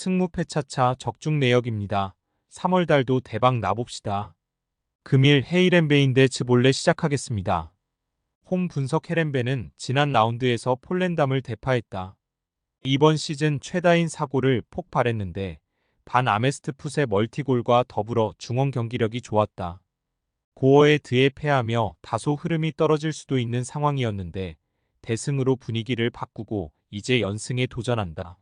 승무패차차 적중 내역입니다. 3월 달도 대박 나봅시다. 금일 헤이렌베인 대 즈볼레 시작하겠습니다. 홈 분석 헤렌베는 지난 라운드에서 폴렌담을 대파했다. 이번 시즌 최다인 사고를 폭발했는데 반 아메스트 풋의 멀티골과 더불어 중원 경기력이 좋았다. 고어에 드에 패하며 다소 흐름이 떨어질 수도 있는 상황이었는데 대승으로 분위기를 바꾸고 이제 연승에 도전한다.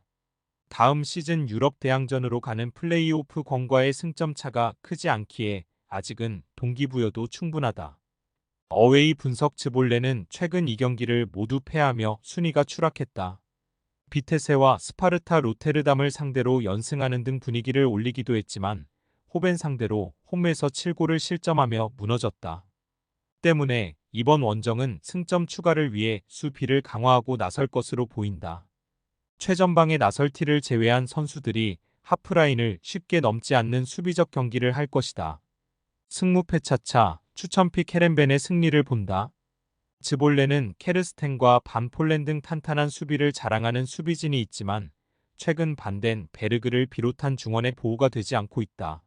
다음 시즌 유럽 대항전으로 가는 플레이오프 권과의 승점 차가 크지 않기에 아직은 동기부여도 충분하다. 어웨이 분석 즈볼레는 최근 2경기를 모두 패하며 순위가 추락했다. 비테세와 스파르타 로테르담을 상대로 연승하는 등 분위기를 올리기도 했지만 호벤 상대로 홈에서 7골을 실점하며 무너졌다. 때문에 이번 원정은 승점 추가를 위해 수비를 강화하고 나설 것으로 보인다. 최전방에 나설티를 제외한 선수들이 하프라인을 쉽게 넘지 않는 수비적 경기를 할 것이다. 승무패차차 추천픽 헤렌벤의 승리를 본다. 즈볼레는 케르스텐과 반폴렌 등 탄탄한 수비를 자랑하는 수비진이 있지만 최근 반덴 베르그를 비롯한 중원의 보호가 되지 않고 있다.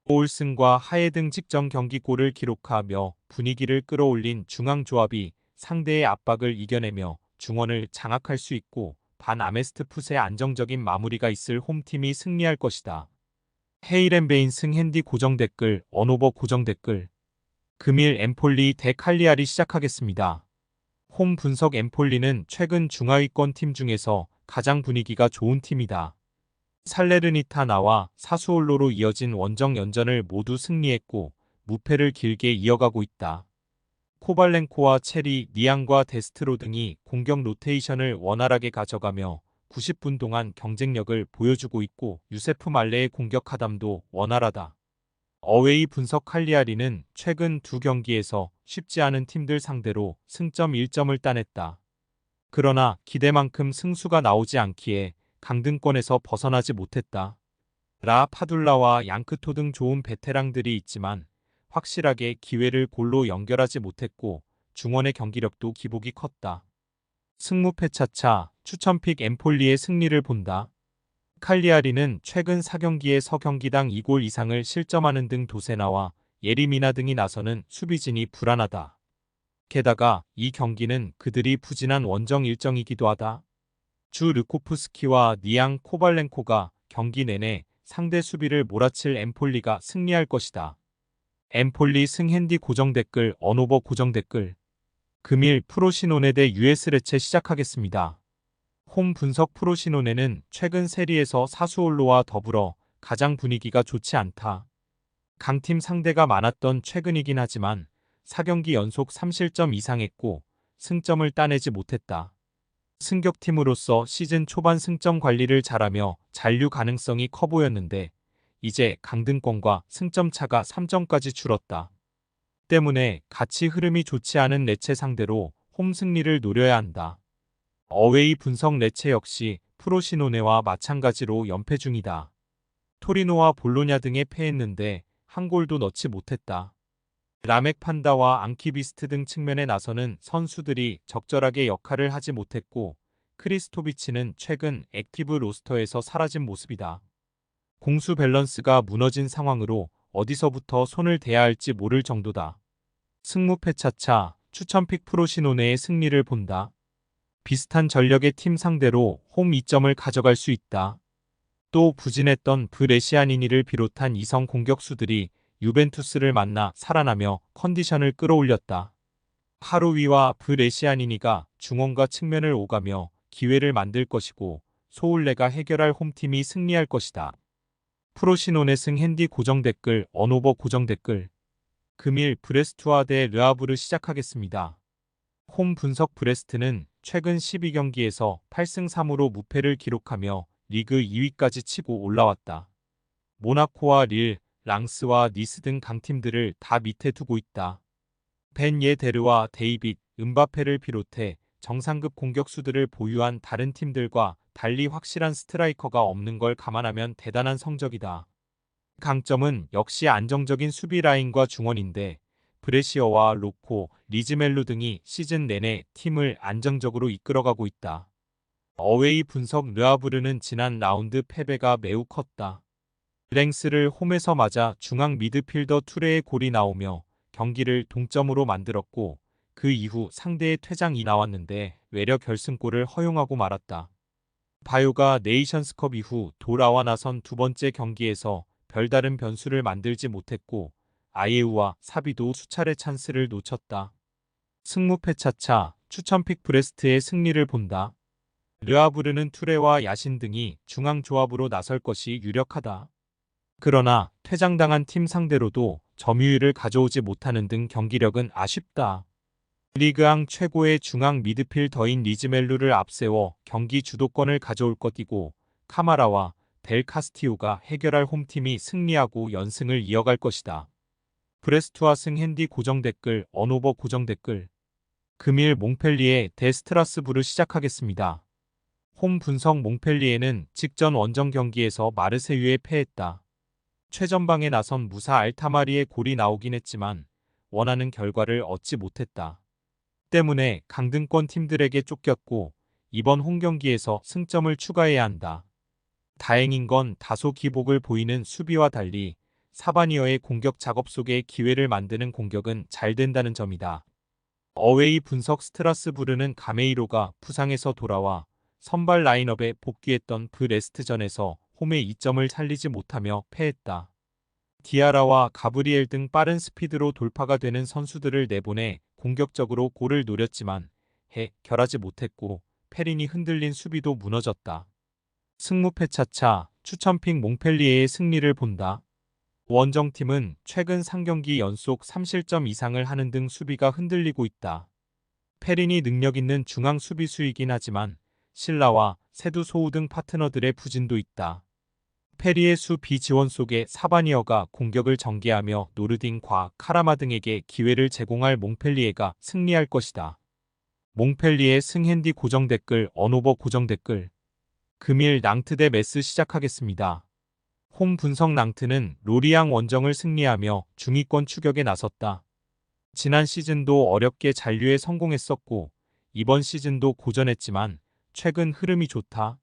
오울슨과 하예 등 직전 경기 골을 기록하며 분위기를 끌어올린 중앙 조합이 상대의 압박을 이겨내며 중원을 장악할 수 있고 반 아메스트 풋의 안정적인 마무리가 있을 홈팀이 승리할 것이다. 헤이렌베인 승 핸디 고정 댓글 언오버 고정 댓글 금일 엠폴리 대 칼리아리 시작하겠습니다. 홈 분석 엠폴리는 최근 중하위권 팀 중에서 가장 분위기가 좋은 팀이다. 살레르니타나와 사수올로로 이어진 원정 연전을 모두 승리했고 무패를 길게 이어가고 있다. 코발렌코와 체리, 니앙과 데스트로 등이 공격 로테이션을 원활하게 가져가며 90분 동안 경쟁력을 보여주고 있고 유세프 말레의 공격 하담도 원활하다. 어웨이 분석 칼리아리는 최근 두 경기에서 쉽지 않은 팀들 상대로 승점 1점을 따냈다. 그러나 기대만큼 승수가 나오지 않기에 강등권에서 벗어나지 못했다. 라 파둘라와 양크토 등 좋은 베테랑들이 있지만 확실하게 기회를 골로 연결하지 못했고 중원의 경기력도 기복이 컸다. 승무패차차 추천픽 엠폴리의 승리를 본다. 칼리아리는 최근 4경기에 서경기당 2골 이상을 실점하는 등 도세나와 예리미나 등이 나서는 수비진이 불안하다. 게다가 이 경기는 그들이 부진한 원정 일정이기도 하다. 주 르코프스키와 니앙 코발렌코가 경기 내내 상대 수비를 몰아칠 엠폴리가 승리할 것이다. 엠폴리 승 핸디 고정 댓글 언오버 고정 댓글 금일 프로시노네 대 US 레체 시작하겠습니다. 홈 분석 프로시노네는 최근 세리에서 사수올로와 더불어 가장 분위기가 좋지 않다. 강팀 상대가 많았던 최근이긴 하지만 4경기 연속 3실점 이상했고 승점을 따내지 못했다. 승격팀으로서 시즌 초반 승점 관리를 잘하며 잔류 가능성이 커 보였는데 이제 강등권과 승점 차가 3점까지 줄었다. 때문에 같이 흐름이 좋지 않은 레체 상대로 홈 승리를 노려야 한다. 어웨이 분석 레체 역시 프로시노네와 마찬가지로 연패 중이다. 토리노와 볼로냐 등에 패했는데 한 골도 넣지 못했다. 라멕 판다와 앙키비스트 등 측면에 나서는 선수들이 적절하게 역할을 하지 못했고 크리스토비치는 최근 액티브 로스터에서 사라진 모습이다. 공수 밸런스가 무너진 상황으로 어디서부터 손을 대야 할지 모를 정도다. 승무패차차 추천픽 프로시노네의 승리를 본다. 비슷한 전력의 팀 상대로 홈 2점을 가져갈 수 있다. 또 부진했던 브레시아니니를 비롯한 이성 공격수들이 유벤투스를 만나 살아나며 컨디션을 끌어올렸다. 하루위와 브레시아니니가 중원과 측면을 오가며 기회를 만들 것이고 소울레가 해결할 홈팀이 승리할 것이다. 프로시노네 승 핸디 고정 댓글 언오버 고정 댓글 금일 브레스트와 대 르아브르 시작하겠습니다. 홈 분석 브레스트는 최근 12경기에서 8승 3무로 무패를 기록하며 리그 2위까지 치고 올라왔다. 모나코와 릴, 랑스와 니스 등 강팀들을 다 밑에 두고 있다. 벤 예데르와 데이빗, 은바페를 비롯해 정상급 공격수들을 보유한 다른 팀들과 달리 확실한 스트라이커가 없는 걸 감안하면 대단한 성적이다. 강점은 역시 안정적인 수비 라인과 중원인데 브레시어와 로코, 리즈멜루 등이 시즌 내내 팀을 안정적으로 이끌어가고 있다. 어웨이 분석 르아브르는 지난 라운드 패배가 매우 컸다. 랭스를 홈에서 맞아 중앙 미드필더 투레의 골이 나오며 경기를 동점으로 만들었고 그 이후 상대의 퇴장이 나왔는데 외려 결승골을 허용하고 말았다. 바요가 네이션스컵 이후 돌아와 나선 두 번째 경기에서 별다른 변수를 만들지 못했고 아예우와 사비도 수차례 찬스를 놓쳤다. 승무패 차차 추천픽 브레스트의 승리를 본다. 르아브르는 투레와 야신 등이 중앙 조합으로 나설 것이 유력하다. 그러나 퇴장당한 팀 상대로도 점유율을 가져오지 못하는 등 경기력은 아쉽다. 리그앙 최고의 중앙 미드필더인 리즈멜루를 앞세워 경기 주도권을 가져올 것이고 카마라와 델 카스티오가 해결할 홈팀이 승리하고 연승을 이어갈 것이다. 브레스트와 승핸디 고정 댓글 언오버 고정 댓글 금일 몽펠리에 대 스트라스부르 시작하겠습니다. 홈 분석 몽펠리에는 직전 원정 경기에서 마르세유에 패했다. 최전방에 나선 무사 알타마리의 골이 나오긴 했지만 원하는 결과를 얻지 못했다. 때문에 강등권 팀들에게 쫓겼고 이번 홈경기에서 승점을 추가해야 한다. 다행인 건 다소 기복을 보이는 수비와 달리 사바니어의 공격 작업 속에 기회를 만드는 공격은 잘 된다는 점이다. 어웨이 분석 스트라스부르는 가메이로가 부상에서 돌아와 선발 라인업에 복귀했던 브레스트전에서 홈의 2점을 살리지 못하며 패했다. 디아라와 가브리엘 등 빠른 스피드로 돌파가 되는 선수들을 내보내 공격적으로 골을 노렸지만 해결하지 못했고 페린이 흔들린 수비도 무너졌다. 승무패 차차 추천픽 몽펠리에의 승리를 본다. 원정팀은 최근 3경기 연속 3실점 이상을 하는 등 수비가 흔들리고 있다. 페린이 능력 있는 중앙 수비수이긴 하지만 신라와 세두 소우 등 파트너들의 부진도 있다. 페리의 수 비지원 속에 사바니어가 공격을 전개하며 노르딘과 카라마 등에게 기회를 제공할 몽펠리에가 승리할 것이다. 몽펠리에 승핸디 고정 댓글 언오버 고정 댓글 금일 낭트 대 메스 시작하겠습니다. 홈 분석 낭트는 로리앙 원정을 승리하며 중위권 추격에 나섰다. 지난 시즌도 어렵게 잔류에 성공했었고 이번 시즌도 고전했지만 최근 흐름이 좋다.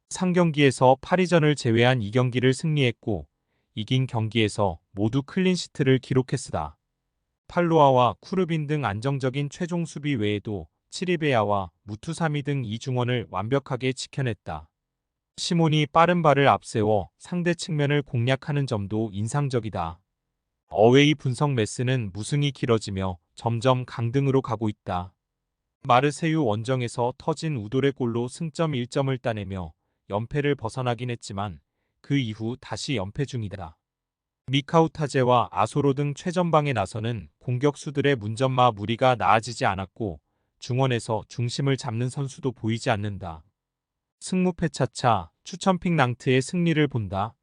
3경기에서 파리전을 제외한 2경기를 승리했고 이긴 경기에서 모두 클린시트를 기록했으다. 팔로아와 쿠르빈 등 안정적인 최종 수비 외에도 치리베야와 무투사미 등 이중원을 완벽하게 지켜냈다. 시몬이 빠른 발을 앞세워 상대 측면을 공략하는 점도 인상적이다. 어웨이 분석 메스는 무승이 길어지며 점점 강등으로 가고 있다. 마르세유 원정에서 터진 우돌의 골로 승점 1점을 따내며 연패를 벗어나긴 했지만 그 이후 다시 연패 중이다. 미카우타제와 아소로 등 최전방에 나서는 공격수들의 문전마 무리가 나아지지 않았고 중원에서 중심을 잡는 선수도 보이지 않는다. 승무패 차차 추천픽 낭트의 승리를 본다.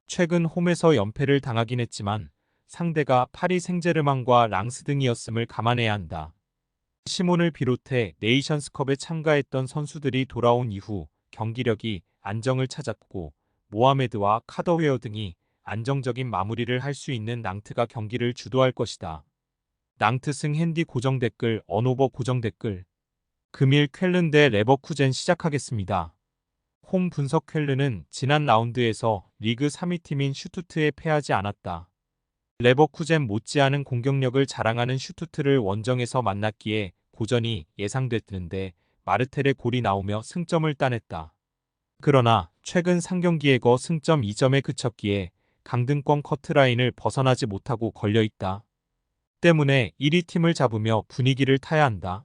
최근 홈에서 연패를 당하긴 했지만 상대가 파리 생제르맹과 랑스 등이었음을 감안해야 한다. 시몬을 비롯해 네이션스컵에 참가했던 선수들이 돌아온 이후 경기력이 안정을 찾았고 모하메드와 카더웨어 등이 안정적인 마무리를 할 수 있는 낭트가 경기를 주도할 것이다. 낭트 승핸디 고정 댓글 언오버 고정 댓글 금일 쾰른 대 레버쿠젠 시작하겠습니다. 홈 분석 쾰른은 지난 라운드에서 리그 3위 팀인 슈투트에 패하지 않았다. 레버쿠젠 못지않은 공격력을 자랑하는 슈투트를 원정에서 만났기에 고전이 예상됐는데 마르텔의 골이 나오며 승점을 따냈다. 그러나 최근 3경기에 승점 2점에 그쳤기에 강등권 커트라인을 벗어나지 못하고 걸려있다. 때문에 1위 팀을 잡으며 분위기를 타야 한다.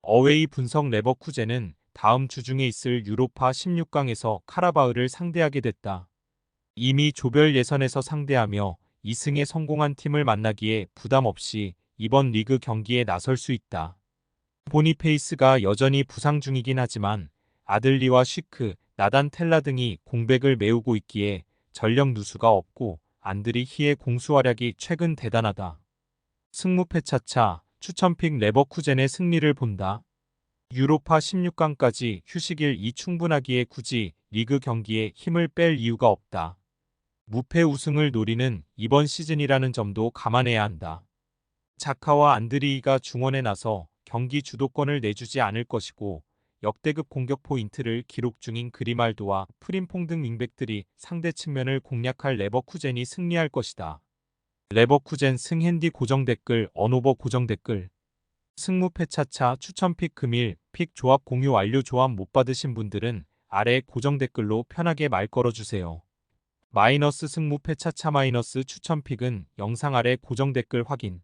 어웨이 분석 레버쿠젠은 다음 주 중에 있을 유로파 16강에서 카라바흐를 상대하게 됐다. 이미 조별 예선에서 상대하며 2승에 성공한 팀을 만나기에 부담 없이 이번 리그 경기에 나설 수 있다. 보니페이스가 여전히 부상 중이긴 하지만 아들리와 쉬크, 나단 텔라 등이 공백을 메우고 있기에 전력 누수가 없고 안드리 히의 공수 활약이 최근 대단하다. 승무패 차차 추천픽 레버쿠젠의 승리를 본다. 유로파 16강까지 휴식일이 충분하기에 굳이 리그 경기에 힘을 뺄 이유가 없다. 무패 우승을 노리는 이번 시즌이라는 점도 감안해야 한다. 자카와 안드리이가 중원에 나서 경기 주도권을 내주지 않을 것이고 역대급 공격 포인트를 기록 중인 그리말도와 프림퐁 등 윙백들이 상대 측면을 공략할 레버쿠젠이 승리할 것이다. 레버쿠젠 승핸디 고정 댓글 언오버 고정 댓글 승무패 차차 추천픽 금일 픽 조합 공유 완료. 조합 못 받으신 분들은 아래 고정 댓글로 편하게 말 걸어주세요. 마이너스 승무패 차차 마이너스 추천픽은 영상 아래 고정 댓글 확인.